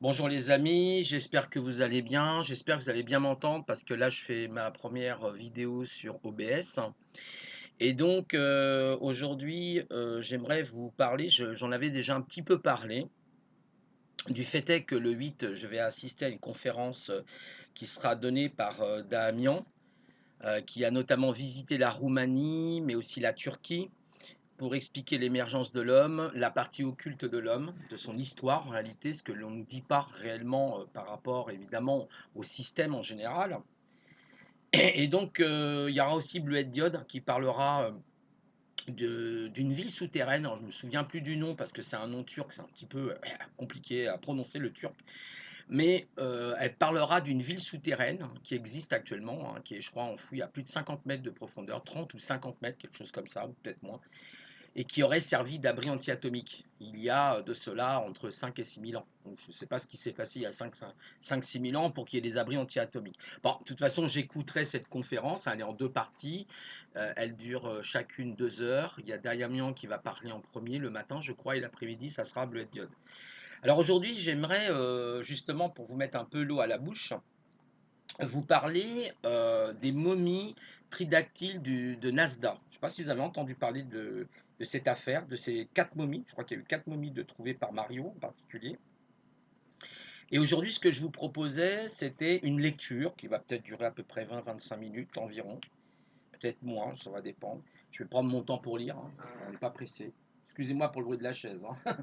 Bonjour les amis, j'espère que vous allez bien, j'espère que vous allez bien m'entendre parce que là je fais ma première vidéo sur OBS et donc aujourd'hui j'aimerais vous parler, j'en avais déjà un petit peu parlé, du fait est que le 8 je vais assister à une conférence qui sera donnée par Dahamian qui a notamment visité la Roumanie mais aussi la Turquie pour expliquer l'émergence de l'homme, la partie occulte de l'homme, de son histoire en réalité, ce que l'on ne dit pas réellement par rapport évidemment au système en général. Et donc il y aura aussi Bleuette Diode qui parlera d'une ville souterraine. Alors, je ne me souviens plus du nom parce que c'est un nom turc, c'est un petit peu compliqué à prononcer le turc. Mais elle parlera d'une ville souterraine qui existe actuellement, qui est je crois enfouie à plus de 50 mètres de profondeur, 30 ou 50 mètres, quelque chose comme ça, ou peut-être moins et qui aurait servi d'abri anti-atomique. Il y a de cela entre 5 et 6 000 ans. Donc, je ne sais pas ce qui s'est passé il y a 5-6 000 ans pour qu'il y ait des abris anti-atomiques. Bon, de toute façon, j'écouterai cette conférence. Elle est en deux parties. Elle dure chacune 2 heures. Il y a Dayamian qui va parler en premier le matin, je crois, et l'après-midi, ça sera Bleuette Diode. Alors aujourd'hui, j'aimerais justement, pour vous mettre un peu l'eau à la bouche, vous parler des momies tridactyles de Nasdaq. Je ne sais pas si vous avez entendu parler de cette affaire, de ces 4 momies. Je crois qu'il y a eu 4 momies de trouvées par Mario en particulier. Et aujourd'hui, ce que je vous proposais, c'était une lecture qui va peut-être durer à peu près 20-25 minutes environ. Peut-être moins, ça va dépendre. Je vais prendre mon temps pour lire, hein. On n'est pas pressé. Excusez-moi pour le bruit de la chaise, hein.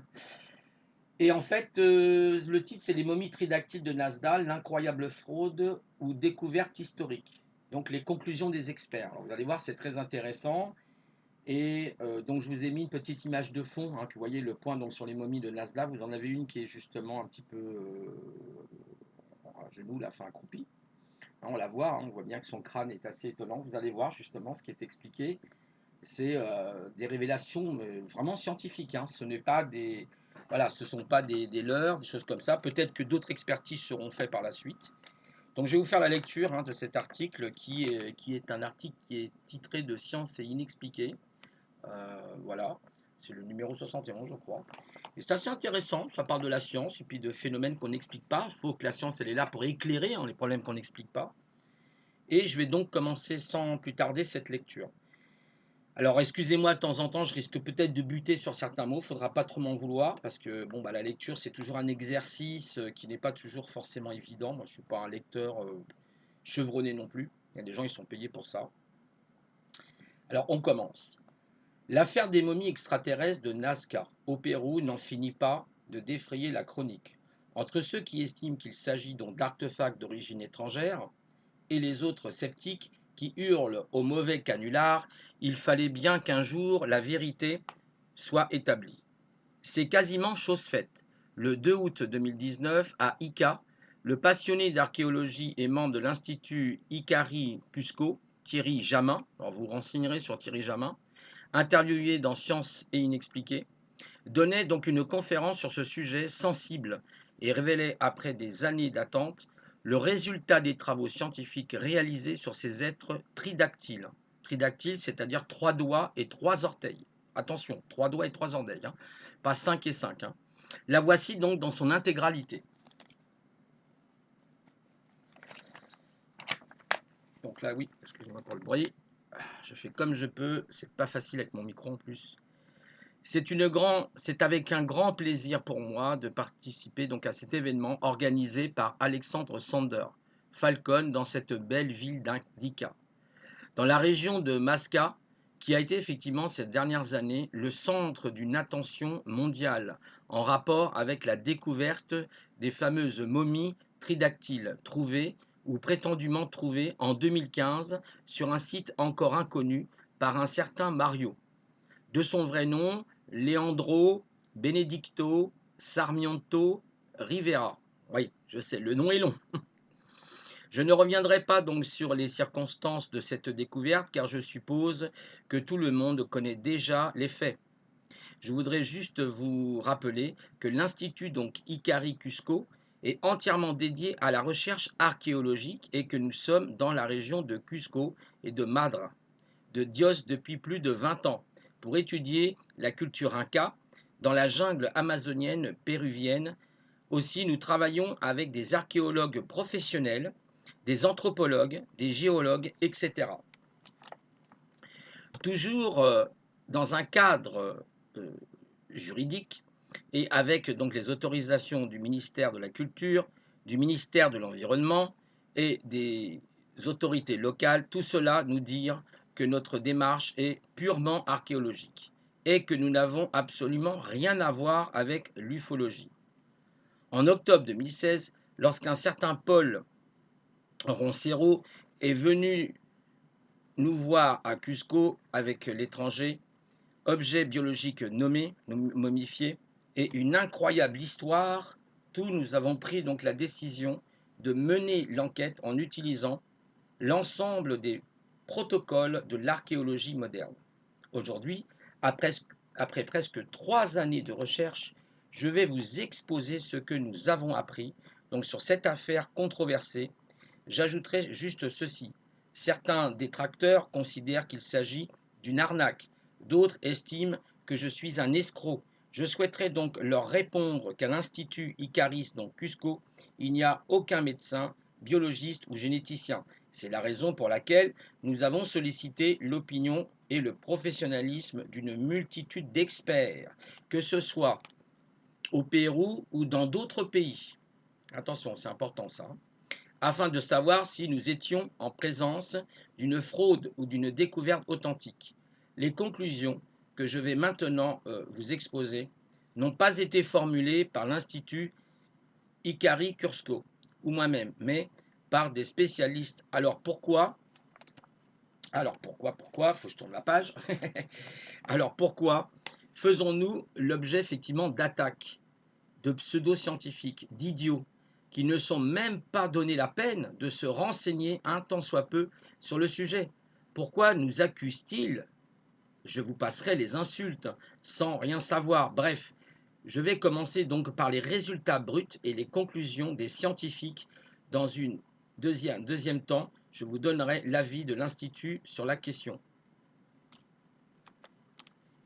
Et en fait, le titre, c'est Les momies tridactyles de Nasdaq, l'incroyable fraude ou découverte historique. Donc, les conclusions des experts. Alors, vous allez voir, c'est très intéressant. Et donc, je vous ai mis une petite image de fond, que vous voyez le point donc, sur les momies de Nasdaq. Vous en avez une qui est justement un petit peu à genoux, la fin accroupie. On la voit, on voit bien que son crâne est assez étonnant. Vous allez voir justement ce qui est expliqué. C'est des révélations vraiment scientifiques. Ce n'est pas des, voilà, ce sont pas des leurres, des choses comme ça. Peut-être que d'autres expertises seront faites par la suite. Donc je vais vous faire la lecture de cet article qui est un article qui est titré de Science et inexpliqué. Voilà, c'est le numéro 71 je crois. Et c'est assez intéressant, ça parle de la science et puis de phénomènes qu'on n'explique pas. Il faut que la science elle est là pour éclairer les problèmes qu'on n'explique pas. Et je vais donc commencer sans plus tarder cette lecture. Alors excusez-moi de temps en temps, je risque peut-être de buter sur certains mots, faudra pas trop m'en vouloir parce que bon bah la lecture c'est toujours un exercice qui n'est pas toujours forcément évident. Moi je suis pas un lecteur chevronné non plus. Il y a des gens ils sont payés pour ça. Alors on commence. L'affaire des momies extraterrestres de Nazca au Pérou n'en finit pas de défrayer la chronique. Entre ceux qui estiment qu'il s'agit donc d'artefacts d'origine étrangère et les autres sceptiques qui hurlent au mauvais canular, il fallait bien qu'un jour la vérité soit établie. C'est quasiment chose faite. Le 2 août 2019, à Ica, le passionné d'archéologie et membre de l'Institut Icari Cusco, Thierry Jamin, alors vous renseignerez sur Thierry Jamin, interviewé dans Science et Inexpliqué, donnait donc une conférence sur ce sujet sensible et révélait après des années d'attente le résultat des travaux scientifiques réalisés sur ces êtres tridactyles. Tridactyles, c'est-à-dire 3 doigts et 3 orteils. Attention, 3 doigts et 3 orteils, pas 5 et 5. La voici donc dans son intégralité. Donc là, oui, excusez-moi pour le bruit. Je fais comme je peux, c'est pas facile avec mon micro en plus. C'est avec un grand plaisir pour moi de participer donc à cet événement organisé par Alexandre Sander, Falcon, dans cette belle ville d'Ica, dans la région de Masca, qui a été effectivement ces dernières années le centre d'une attention mondiale en rapport avec la découverte des fameuses momies tridactyles trouvées ou prétendument trouvées en 2015 sur un site encore inconnu par un certain Mario. De son vrai nom, Leandro Benedicto Sarmiento Rivera. Oui, je sais, le nom est long. Je ne reviendrai pas donc sur les circonstances de cette découverte car je suppose que tout le monde connaît déjà les faits. Je voudrais juste vous rappeler que l'Institut donc Icari Cusco est entièrement dédié à la recherche archéologique et que nous sommes dans la région de Cusco et de Madra, de Dios depuis plus de 20 ans, pour étudier la culture inca dans la jungle amazonienne péruvienne Aussi, nous travaillons avec des archéologues professionnels, des anthropologues, des géologues, etc. Toujours dans un cadre euh, juridique et avec donc les autorisations du ministère de la Culture, du ministère de l'Environnement et des autorités locales, tout cela nous dit que notre démarche est purement archéologique et que nous n'avons absolument rien à voir avec l'ufologie. En octobre 2016, lorsqu'un certain Paul Roncero est venu nous voir à Cusco avec l'étranger, objet biologique nommé, momifié, et une incroyable histoire, tous nous avons pris donc la décision de mener l'enquête en utilisant l'ensemble des protocoles de l'archéologie moderne. Aujourd'hui, après presque 3 années de recherche, je vais vous exposer ce que nous avons appris donc sur cette affaire controversée. J'ajouterai juste ceci. Certains détracteurs considèrent qu'il s'agit d'une arnaque. D'autres estiment que je suis un escroc. Je souhaiterais donc leur répondre qu'à l'Institut Icaris, donc Cusco, il n'y a aucun médecin, biologiste ou généticien. C'est la raison pour laquelle nous avons sollicité l'opinion et le professionnalisme d'une multitude d'experts, que ce soit au Pérou ou dans d'autres pays. Attention, c'est important ça, afin de savoir si nous étions en présence d'une fraude ou d'une découverte authentique. Les conclusions que je vais maintenant vous exposer n'ont pas été formulées par l'Institut Icari Cusco ou moi-même, mais par des spécialistes. Pourquoi faut que je tourne la page. Alors pourquoi faisons-nous l'objet effectivement d'attaques de pseudo-scientifiques, d'idiots, qui ne sont même pas donné la peine de se renseigner un tant soit peu sur le sujet? Pourquoi nous accusent-ils? Je vous passerai les insultes, sans rien savoir. Bref, je vais commencer donc par les résultats bruts et les conclusions des scientifiques. Dans une deuxième temps, je vous donnerai l'avis de l'Institut sur la question.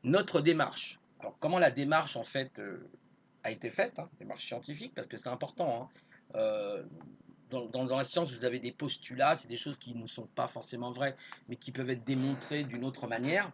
Notre démarche. Alors, comment la démarche, en fait, a été faite, démarche scientifique, parce que c'est important. Dans la science, vous avez des postulats, c'est des choses qui ne sont pas forcément vraies, mais qui peuvent être démontrées d'une autre manière.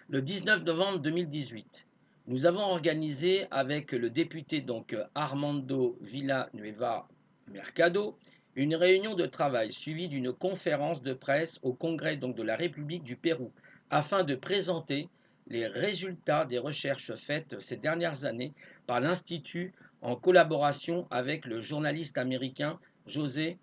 Le 19 novembre 2018, nous avons organisé avec le député donc Armando Villanueva Mercado une réunion de travail suivie d'une conférence de presse au Congrès donc de la République du Pérou afin de présenter les résultats des recherches faites ces dernières années par l'Institut en collaboration avec le journaliste américain José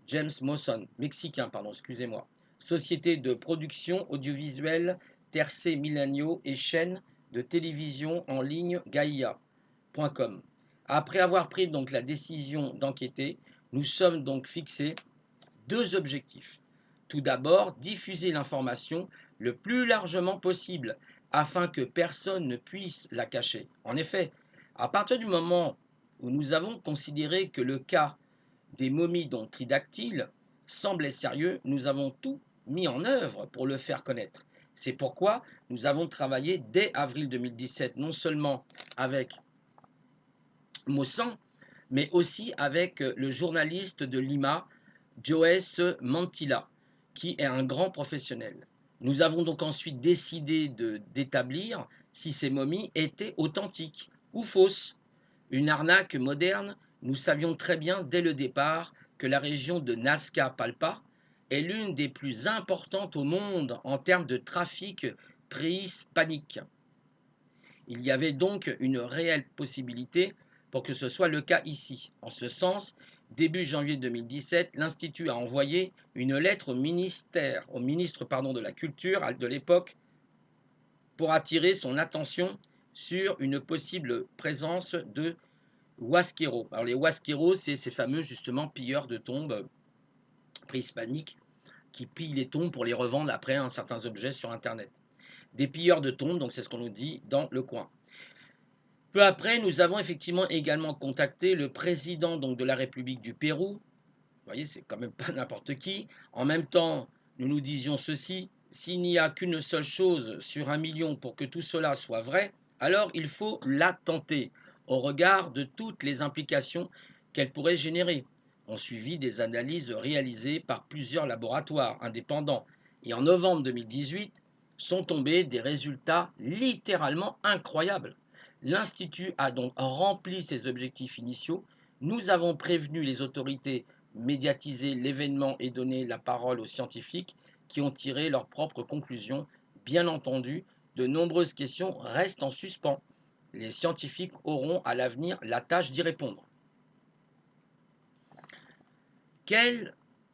James Mawson, mexicain, pardon, excusez-moi, société de production audiovisuelle Tercé Millenniaux et chaîne de télévision en ligne Gaia.com. Après avoir pris donc la décision d'enquêter, nous sommes donc fixés deux objectifs. Tout d'abord, diffuser l'information le plus largement possible afin que personne ne puisse la cacher. En effet, à partir du moment où nous avons considéré que le cas des momies dont tridactyles semblait sérieux, nous avons tout mis en œuvre pour le faire connaître. C'est pourquoi nous avons travaillé dès avril 2017, non seulement avec Mossan, mais aussi avec le journaliste de Lima, Joes Mantilla, qui est un grand professionnel. Nous avons donc ensuite décidé d'établir si ces momies étaient authentiques ou fausses. Une arnaque moderne, nous savions très bien dès le départ que la région de Nazca Palpa est l'une des plus importantes au monde en termes de trafic préhispanique. Il y avait donc une réelle possibilité pour que ce soit le cas ici. En ce sens, début janvier 2017, l'Institut a envoyé une lettre au ministre de la Culture de l'époque pour attirer son attention sur une possible présence de Huasqueros. Alors les Huasqueros, c'est ces fameux justement pilleurs de tombes préhispaniques qui pillent les tombes pour les revendre après certains objets sur Internet. Des pilleurs de tombes, donc c'est ce qu'on nous dit dans le coin. Peu après, nous avons effectivement également contacté le président donc, de la République du Pérou. Vous voyez, c'est quand même pas n'importe qui. En même temps, nous nous disions ceci, s'il n'y a qu'une seule chose sur 1 million pour que tout cela soit vrai, alors il faut la tenter. au regard de toutes les implications qu'elle pourrait générer. Ont suivi des analyses réalisées par plusieurs laboratoires indépendants et en novembre 2018 sont tombés des résultats littéralement incroyables. L'Institut a donc rempli ses objectifs initiaux. Nous avons prévenu les autorités, médiatisé l'événement et donné la parole aux scientifiques qui ont tiré leurs propres conclusions. Bien entendu, de nombreuses questions restent en suspens. Les scientifiques auront à l'avenir la tâche d'y répondre.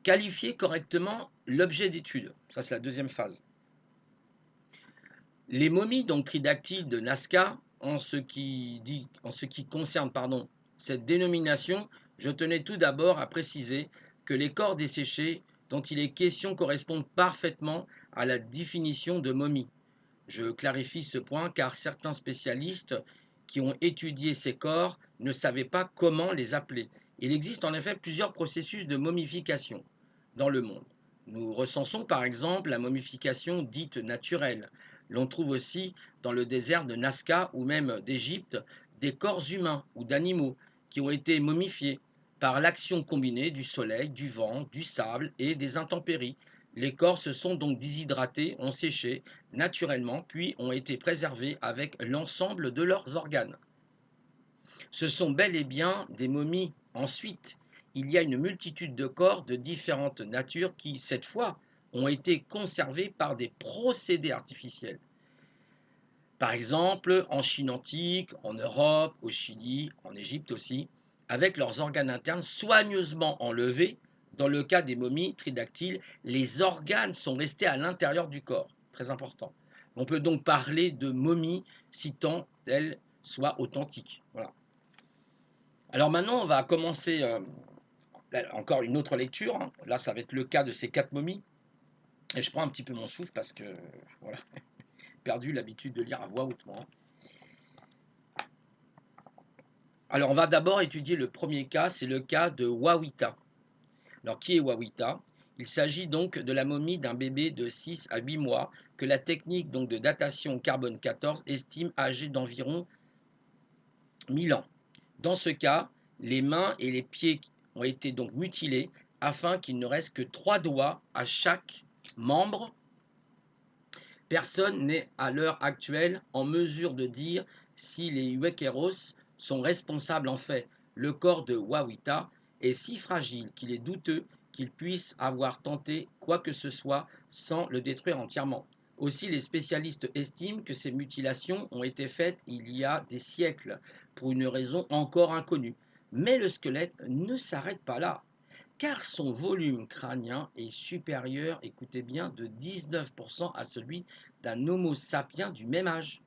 Qualifier correctement l'objet d'étude? Ça, c'est la deuxième phase. Les momies donc tridactyles de Nazca, en ce qui concerne cette dénomination, je tenais tout d'abord à préciser que les corps desséchés dont il est question correspondent parfaitement à la définition de momie. Je clarifie ce point car certains spécialistes qui ont étudié ces corps ne savaient pas comment les appeler. Il existe en effet plusieurs processus de momification dans le monde. Nous recensons par exemple la momification dite naturelle. L'on trouve aussi dans le désert de Nazca ou même d'Égypte des corps humains ou d'animaux qui ont été momifiés par l'action combinée du soleil, du vent, du sable et des intempéries. Les corps se sont donc déshydratés, ont séché naturellement, puis ont été préservés avec l'ensemble de leurs organes. Ce sont bel et bien des momies. Ensuite, il y a une multitude de corps de différentes natures qui, cette fois, ont été conservés par des procédés artificiels. Par exemple, en Chine antique, en Europe, au Chili, en Égypte aussi, avec leurs organes internes soigneusement enlevés. Dans le cas des momies tridactyles, les organes sont restés à l'intérieur du corps. Très important. On peut donc parler de momies si tant elles soient authentiques. Voilà. Alors maintenant, on va commencer encore une autre lecture. Hein. Là, ça va être le cas de ces 4 momies. Et je prends un petit peu mon souffle parce que voilà, j'ai perdu l'habitude de lire à voix haute, moi. Alors, on va d'abord étudier le premier cas, c'est le cas de Wawita. Alors, qui est Wawita? Il s'agit donc de la momie d'un bébé de 6 à 8 mois que la technique donc de datation carbone 14 estime âgé d'environ 1000 ans. Dans ce cas, les mains et les pieds ont été donc mutilés afin qu'il ne reste que 3 doigts à chaque membre. Personne n'est à l'heure actuelle en mesure de dire si les Huequeros sont responsables en fait. Le corps de Wawita est si fragile qu'il est douteux qu'il puisse avoir tenté quoi que ce soit sans le détruire entièrement. Aussi, les spécialistes estiment que ces mutilations ont été faites il y a des siècles, pour une raison encore inconnue. Mais le squelette ne s'arrête pas là, car son volume crânien est supérieur, écoutez bien, de 19% à celui d'un Homo sapiens du même âge.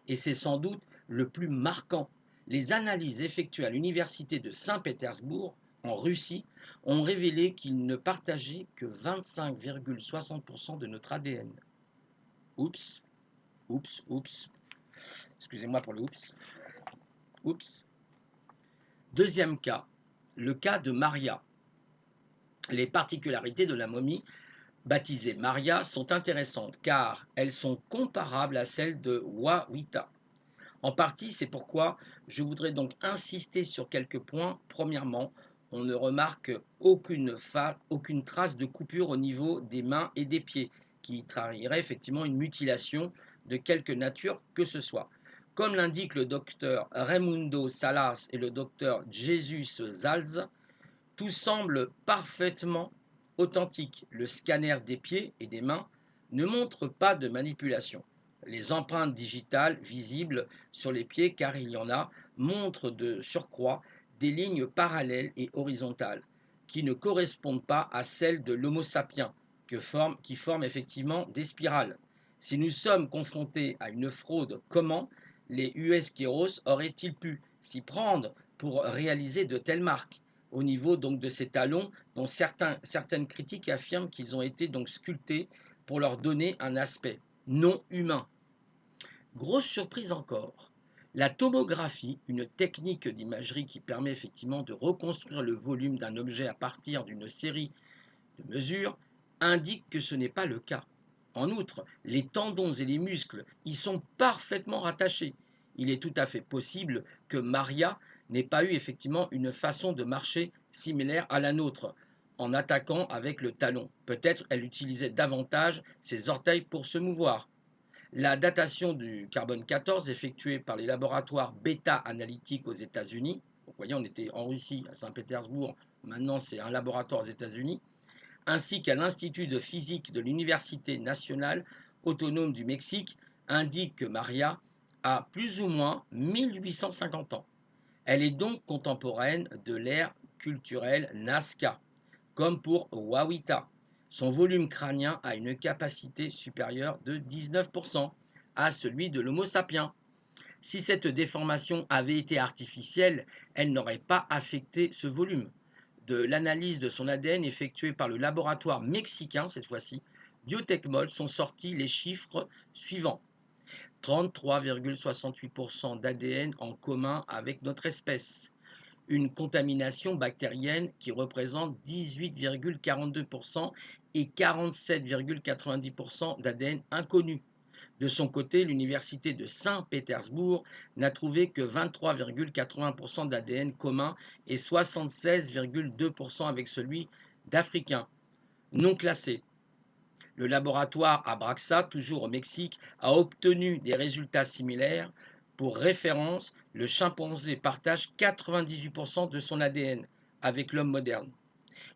Et c'est sans doute le plus marquant. Les analyses effectuées à l'université de Saint-Pétersbourg, en Russie, ont révélé qu'il ne partageait que 25,60% de notre ADN. Oups, oups, oups. Excusez-moi pour le oups. Oups. Deuxième cas, le cas de Maria. Les particularités de la momie baptisée Maria sont intéressantes car elles sont comparables à celles de Wawita. En partie, c'est pourquoi je voudrais donc insister sur quelques points. Premièrement, on ne remarque aucune trace de coupure au niveau des mains et des pieds, qui trahirait effectivement une mutilation de quelque nature que ce soit. Comme l'indique le docteur Raimundo Salas et le docteur Jesus Zalz, tout semble parfaitement authentique. Le scanner des pieds et des mains ne montre pas de manipulation. Les empreintes digitales visibles sur les pieds, car il y en a, montrent de surcroît des lignes parallèles et horizontales qui ne correspondent pas à celles de l'Homo sapiens, qui forment effectivement des spirales. Si nous sommes confrontés à une fraude, comment les Huesqueros auraient-ils pu s'y prendre pour réaliser de telles marques au niveau donc de ces talons dont certaines critiques affirment qu'ils ont été donc sculptés pour leur donner un aspect non humain. Grosse surprise encore, la tomographie, une technique d'imagerie qui permet effectivement de reconstruire le volume d'un objet à partir d'une série de mesures, indique que ce n'est pas le cas. En outre, les tendons et les muscles y sont parfaitement rattachés. il est tout à fait possible que Maria n'ait pas eu effectivement une façon de marcher similaire à la nôtre, en attaquant avec le talon. Peut-être elle utilisait davantage ses orteils pour se mouvoir. La datation du carbone 14 effectuée par les laboratoires Beta Analytiques aux États-Unis, vous voyez, on était en Russie, à Saint-Pétersbourg, maintenant c'est un laboratoire aux États-Unis, ainsi qu'à l'Institut de physique de l'Université nationale autonome du Mexique, indique que Maria a plus ou moins 1850 ans. Elle est donc contemporaine de l'ère culturelle Nazca, comme pour Wawita. Son volume crânien a une capacité supérieure de 19% à celui de l'Homo sapiens. Si cette déformation avait été artificielle, elle n'aurait pas affecté ce volume. De l'analyse de son ADN effectuée par le laboratoire mexicain, cette fois-ci, Biotechmol, sont sortis les chiffres suivants. 33,68% d'ADN en commun avec notre espèce. Une contamination bactérienne qui représente 18,42% et 47,90% d'ADN inconnu. De son côté, l'université de Saint-Pétersbourg n'a trouvé que 23,80% d'ADN commun et 76,2% avec celui d'Africains non classés. Le laboratoire Abraxa, toujours au Mexique, a obtenu des résultats similaires. Pour référence, le chimpanzé partage 98% de son ADN avec l'homme moderne.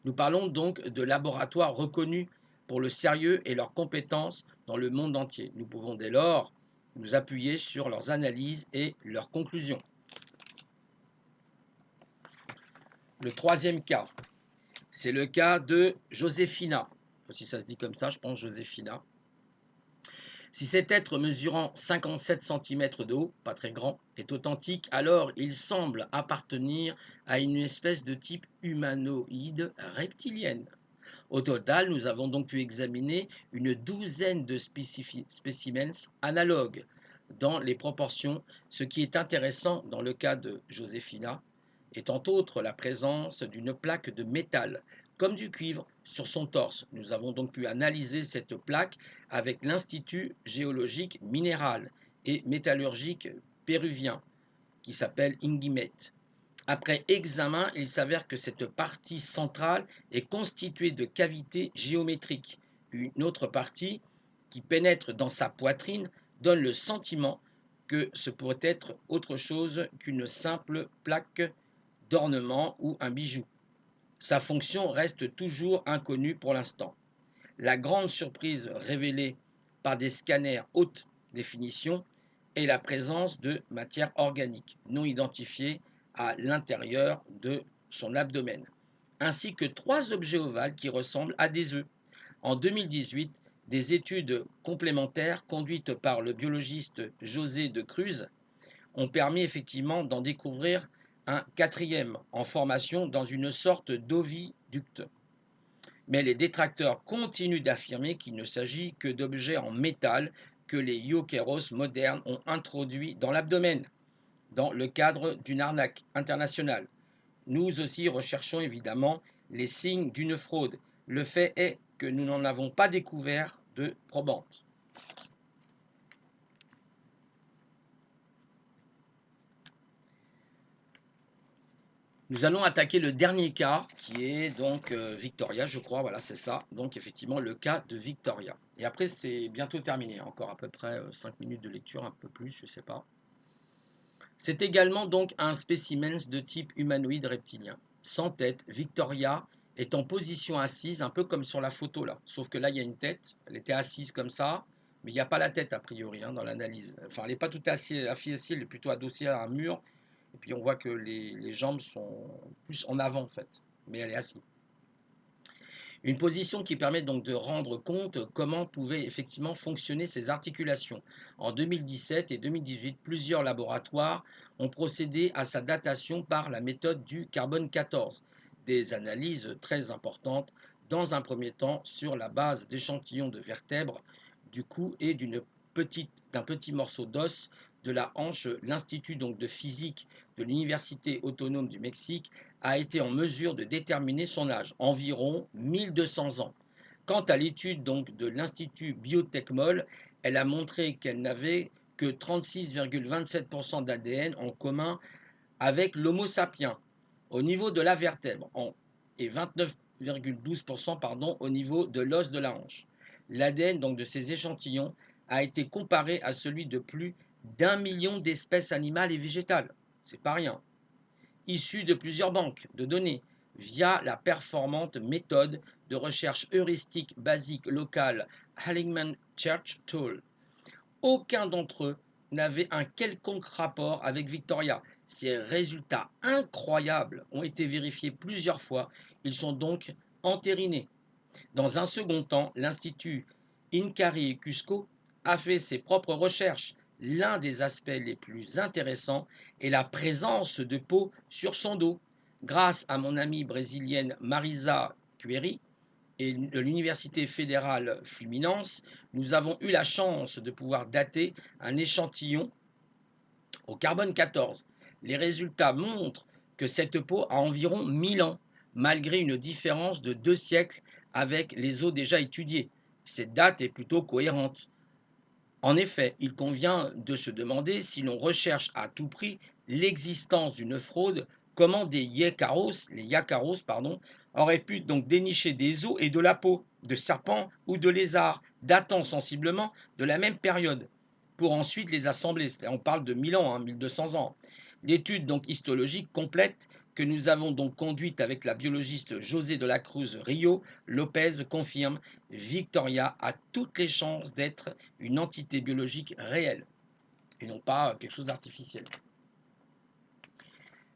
Nous parlons donc de laboratoires reconnus pour le sérieux et leurs compétences dans le monde entier. Nous pouvons dès lors nous appuyer sur leurs analyses et leurs conclusions. Le troisième cas, c'est le cas de Joséphina. Si ça se dit comme ça, je pense Joséphina. Si cet être mesurant 57 cm de haut, pas très grand, est authentique, alors il semble appartenir à une espèce de type humanoïde reptilienne. Au total, nous avons donc pu examiner une douzaine de spécimens analogues dans les proportions. Ce qui est intéressant dans le cas de Joséphina est entre autres la présence d'une plaque de métal, comme du cuivre, sur son torse. Nous avons donc pu analyser cette plaque avec l'Institut géologique minéral et métallurgique péruvien, qui s'appelle INGIMET. Après examen, il s'avère que cette partie centrale est constituée de cavités géométriques. Une autre partie, qui pénètre dans sa poitrine, donne le sentiment que ce pourrait être autre chose qu'une simple plaque d'ornement ou un bijou. Sa fonction reste toujours inconnue pour l'instant. La grande surprise révélée par des scanners haute définition est la présence de matière organique non identifiée à l'intérieur de son abdomen, ainsi que 3 objets ovales qui ressemblent à des œufs. En 2018, des études complémentaires conduites par le biologiste José de Cruz ont permis effectivement d'en découvrir un quatrième en formation dans une sorte d'oviducte. Mais les détracteurs continuent d'affirmer qu'il ne s'agit que d'objets en métal que les Iokeros modernes ont introduits dans l'abdomen, dans le cadre d'une arnaque internationale. Nous aussi recherchons évidemment les signes d'une fraude. Le fait est que nous n'en avons pas découvert de probante. Nous allons attaquer le dernier cas, qui est donc Victoria, je crois, voilà, c'est ça. Donc effectivement, le cas de Victoria. Et après, c'est bientôt terminé, encore à peu près 5 minutes de lecture, un peu plus, je ne sais pas. C'est également donc un spécimen de type humanoïde reptilien. Sans tête, Victoria est en position assise, un peu comme sur la photo là. Sauf que là, il y a une tête, elle était assise comme ça, mais il n'y a pas la tête a priori dans l'analyse. Enfin, elle n'est pas tout assise, elle est plutôt adossée à un mur. Et puis on voit que les jambes sont plus en avant en fait, mais elle est assise. Une position qui permet donc de rendre compte comment pouvaient effectivement fonctionner ces articulations. En 2017 et 2018, plusieurs laboratoires ont procédé à sa datation par la méthode du carbone 14. Des analyses très importantes, dans un premier temps sur la base d'échantillons de vertèbres, du cou et d'un petit morceau d'os de la hanche. L'Institut donc de physique de l'Université autonome du Mexique a été en mesure de déterminer son âge, environ 1200 ans. Quant à l'étude donc de l'Institut Biotechmol, elle a montré qu'elle n'avait que 36,27% d'ADN en commun avec l'Homo sapiens au niveau de la vertèbre et 29,12% pardon, au niveau de l'os de la hanche. L'ADN donc de ces échantillons a été comparé à celui de plus d'1 million d'espèces animales et végétales. C'est pas rien. Issus de plusieurs banques de données via la performante méthode de recherche heuristique basique locale Hallingman Church Tool. Aucun d'entre eux n'avait un quelconque rapport avec Victoria. Ces résultats incroyables ont été vérifiés plusieurs fois. Ils sont donc entérinés. Dans un second temps, l'Institut Incari Cusco a fait ses propres recherches. L'un des aspects les plus intéressants est la présence de peau sur son dos. Grâce à mon amie brésilienne Marisa Cueri et de l'Université fédérale Fluminense, nous avons eu la chance de pouvoir dater un échantillon au carbone 14. Les résultats montrent que cette peau a environ 1000 ans, malgré une différence de 2 siècles avec les os déjà étudiés. Cette date est plutôt cohérente. En effet, il convient de se demander si l'on recherche à tout prix l'existence d'une fraude, comment des yakaros auraient pu donc dénicher des os et de la peau de serpents ou de lézards datant sensiblement de la même période pour ensuite les assembler. On parle de 1000 ans, 1200 ans. L'étude donc histologique complète que nous avons donc conduite avec la biologiste José de la Cruz Rio Lopez confirme Victoria a toutes les chances d'être une entité biologique réelle et non pas quelque chose d'artificiel.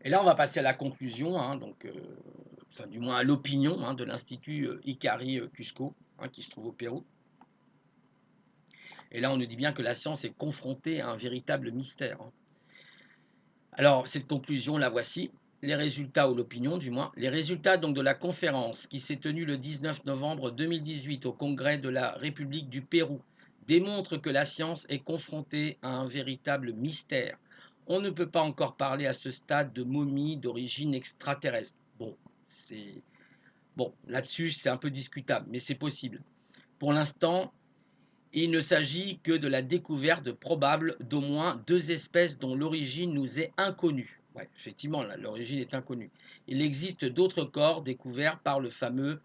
Et là, on va passer à la conclusion, enfin du moins à l'opinion de l'Institut Icari Cusco, qui se trouve au Pérou. Et là, on nous dit bien que la science est confrontée à un véritable mystère. Alors, cette conclusion, la voici. Les résultats, ou l'opinion du moins, les résultats donc de la conférence qui s'est tenue le 19 novembre 2018 au Congrès de la République du Pérou démontrent que la science est confrontée à un véritable mystère. On ne peut pas encore parler à ce stade de momies d'origine extraterrestre. Bon, là-dessus, c'est un peu discutable, mais c'est possible. Pour l'instant, il ne s'agit que de la découverte probable d'au moins 2 espèces dont l'origine nous est inconnue. Ouais, effectivement, l'origine est inconnue. Il existe d'autres corps découverts par le fameux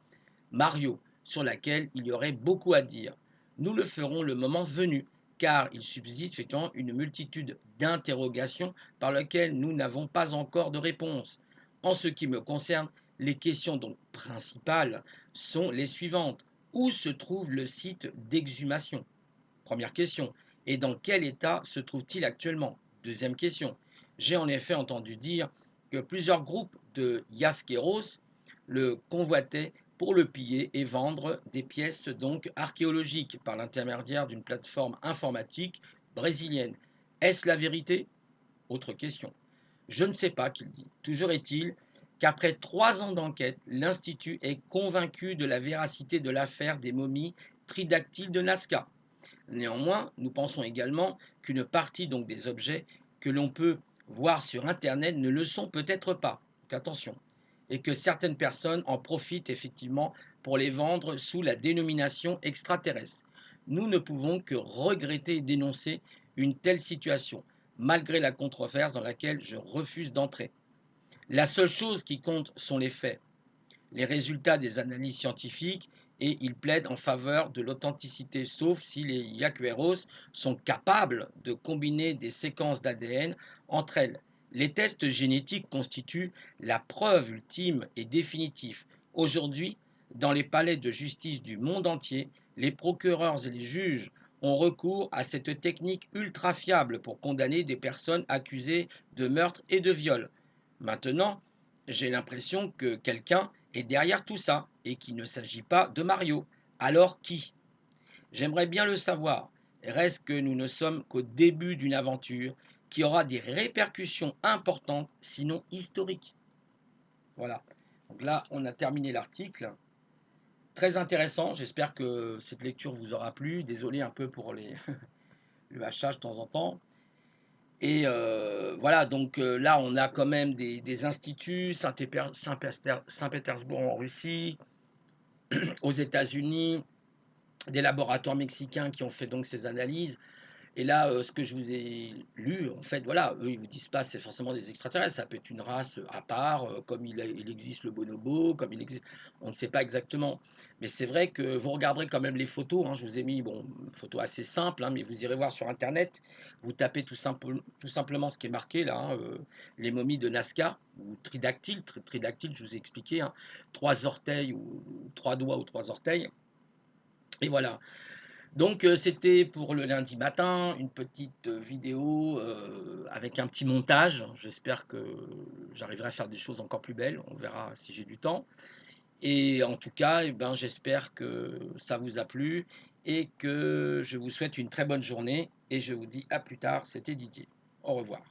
Mario, sur laquelle il y aurait beaucoup à dire. Nous le ferons le moment venu, car il subsiste effectivement une multitude d'interrogations par lesquelles nous n'avons pas encore de réponse. En ce qui me concerne, les questions donc principales sont les suivantes. Où se trouve le site d'exhumation? Première question. Et dans quel état se trouve-t-il actuellement? Deuxième question. J'ai en effet entendu dire que plusieurs groupes de Yasqueros le convoitaient pour le piller et vendre des pièces donc archéologiques par l'intermédiaire d'une plateforme informatique brésilienne. Est-ce la vérité? Autre question. Je ne sais pas qu'il dit. Toujours est-il qu'après 3 ans d'enquête, l'Institut est convaincu de la véracité de l'affaire des momies tridactyles de Nazca. Néanmoins, nous pensons également qu'une partie donc des objets que l'on peut voir sur Internet ne le sont peut-être pas. Donc attention. Et que certaines personnes en profitent effectivement pour les vendre sous la dénomination extraterrestre. Nous ne pouvons que regretter et dénoncer une telle situation, malgré la controverse dans laquelle je refuse d'entrer. La seule chose qui compte sont les faits, les résultats des analyses scientifiques, et il plaide en faveur de l'authenticité, sauf si les Yaqueros sont capables de combiner des séquences d'ADN entre elles. Les tests génétiques constituent la preuve ultime et définitive. Aujourd'hui, dans les palais de justice du monde entier, les procureurs et les juges ont recours à cette technique ultra fiable pour condamner des personnes accusées de meurtre et de viol. Maintenant, j'ai l'impression que quelqu'un est derrière tout ça et qu'il ne s'agit pas de Mario. Alors qui? J'aimerais bien le savoir. Reste que nous ne sommes qu'au début d'une aventure qui aura des répercussions importantes, sinon historiques. Voilà. Donc là, on a terminé l'article. Très intéressant. J'espère que cette lecture vous aura plu. Désolé un peu pour le hachage de temps en temps. Et voilà, donc là, on a quand même des instituts, Saint-Pétersbourg en Russie, aux États-Unis, des laboratoires mexicains qui ont fait donc ces analyses. Et là, ce que je vous ai lu, en fait, voilà, eux, ils vous disent pas c'est forcément des extraterrestres, ça peut être une race, à part, comme il existe le bonobo, comme il existe on ne sait pas exactement. Mais c'est vrai que vous regarderez quand même les photos, hein, je vous ai mis, bon, une photo assez simple, hein, mais vous irez voir sur internet, vous tapez tout simplement ce qui est marqué là, hein, les momies de Nazca ou tridactyle, tridactyle, je vous ai expliqué, hein, 3 orteils ou 3 doigts ou 3 orteils et voilà. Donc, c'était pour le lundi matin, une petite, vidéo, avec un petit montage. J'espère que j'arriverai à faire des choses encore plus belles. On verra si j'ai du temps et en tout cas, eh ben, j'espère que ça vous a plu et que je vous souhaite une très bonne journée et je vous dis à plus tard. C'était Didier. Au revoir.